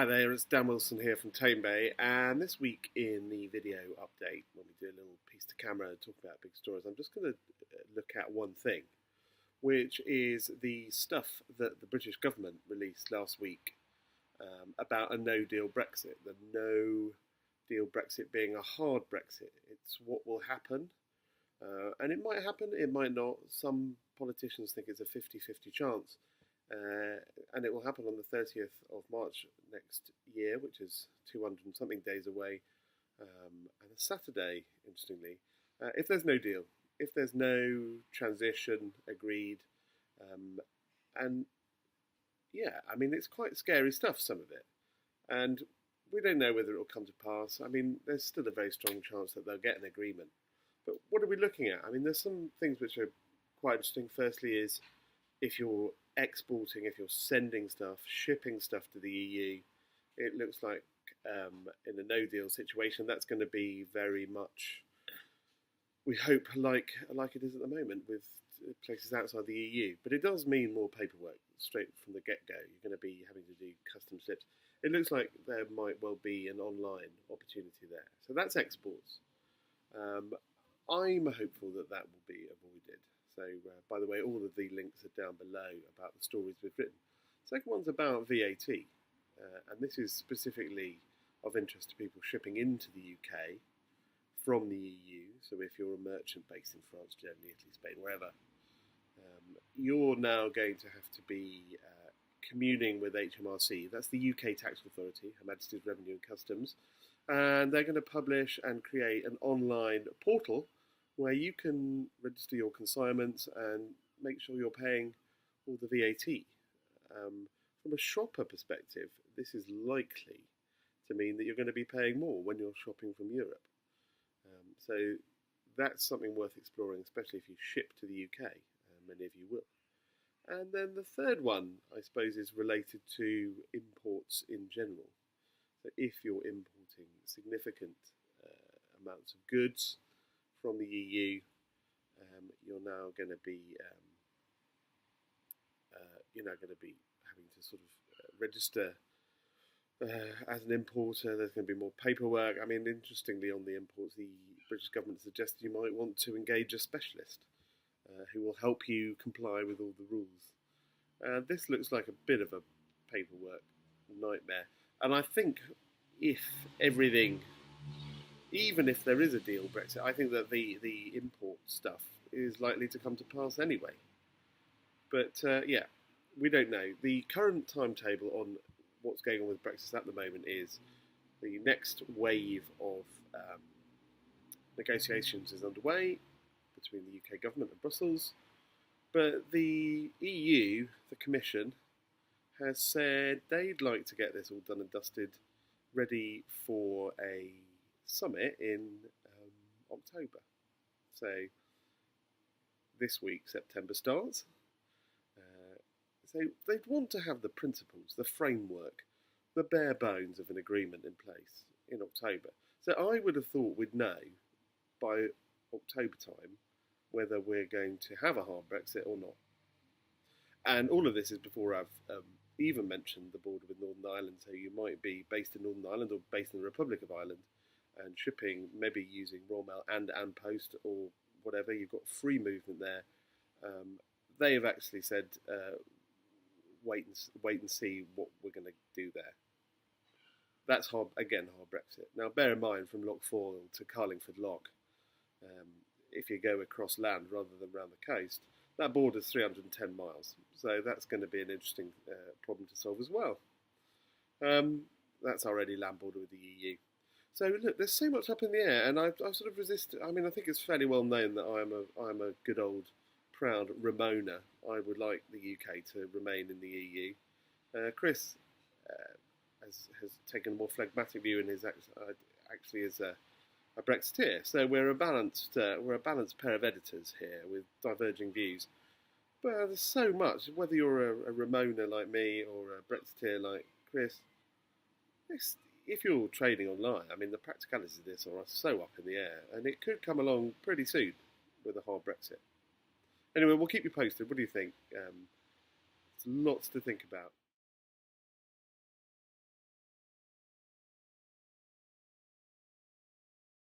Hi there, it's Dan Wilson here from Tamebay, and this week in the video update, when we do a little piece to camera and talk about big stories, I'm just going to look at one thing, which is the stuff that the British government released last week about a no-deal Brexit. The no-deal Brexit being a hard Brexit. It's what will happen, and it might happen, it might not. Some politicians think it's a 50-50 chance. And it will happen on the 30th of March next year, which is 200 and something days away, and a Saturday, interestingly, if there's no deal, if there's no transition agreed, and yeah, I mean, it's quite scary stuff, some of it, and we don't know whether it will come to pass. I mean, there's still a very strong chance that they'll get an agreement, but what are we looking at? I mean, there's some things which are quite interesting. Firstly is, if you're exporting, if you're sending stuff, shipping stuff to the EU, it looks like in a no-deal situation, that's going to be very much, we hope, like it is at the moment with places outside the EU. But it does mean more paperwork straight from the get-go. You're going to be having to do custom slips. It looks like there might well be an online opportunity there. So that's exports. I'm hopeful that that will be avoided. So, by the way, all of the links are down below about the stories we've written. Second one's about VAT, and this is specifically of interest to people shipping into the UK from the EU. So if you're a merchant based in France, Germany, Italy, Spain, wherever, you're now going to have to be communing with HMRC. That's the UK Tax Authority, Her Majesty's Revenue and Customs, and they're going to publish and create an online portal where you can register your consignments and make sure you're paying all the VAT. From a shopper perspective, this is likely to mean that you're going to be paying more when you're shopping from Europe. So that's something worth exploring, especially if you ship to the UK, many of you will. And then the third one, I suppose, is related to imports in general. So if you're importing significant amounts of goods from the EU, you're now going to be having to sort of register as an importer. There's going to be more paperwork. I mean, interestingly, on the imports, the British government suggested you might want to engage a specialist who will help you comply with all the rules. This looks like a bit of a paperwork nightmare, and I think if everything, even if there is a deal Brexit, I think that the import stuff is likely to come to pass anyway. But yeah, we don't know. The current timetable on what's going on with Brexit at the moment is the next wave of negotiations is underway between the UK government and Brussels. But the EU, the Commission, has said they'd like to get this all done and dusted, ready for a summit in October. So this week, September starts. So they'd want to have the principles, the framework, the bare bones of an agreement in place in October. So I would have thought we'd know by October time whether we're going to have a hard Brexit or not. And all of this is before I've even mentioned the border with Northern Ireland. So you might be based in Northern Ireland or based in the Republic of Ireland, and shipping, maybe using Royal Mail and Post or whatever. You've got free movement there. They have actually said, wait and see what we're going to do there. That's hard Brexit. Now, bear in mind, from Loch Foyle to Carlingford Lock, if you go across land rather than around the coast, that border is 310 miles. So that's going to be an interesting problem to solve as well. That's already land border with the EU. So look, there's so much up in the air, and I've sort of resisted. I mean, I think it's fairly well known that I'm a good old proud Remoaner. I would like the UK to remain in the EU. Chris has taken a more phlegmatic view, and actually is a Brexiteer. So we're a balanced pair of editors here with diverging views. But there's so much. Whether you're a Remoaner like me or a Brexiteer like Chris, if you're trading online, I mean, the practicalities of this are so up in the air, and it could come along pretty soon with a hard Brexit. Anyway, we'll keep you posted. What do you think? There's lots to think about.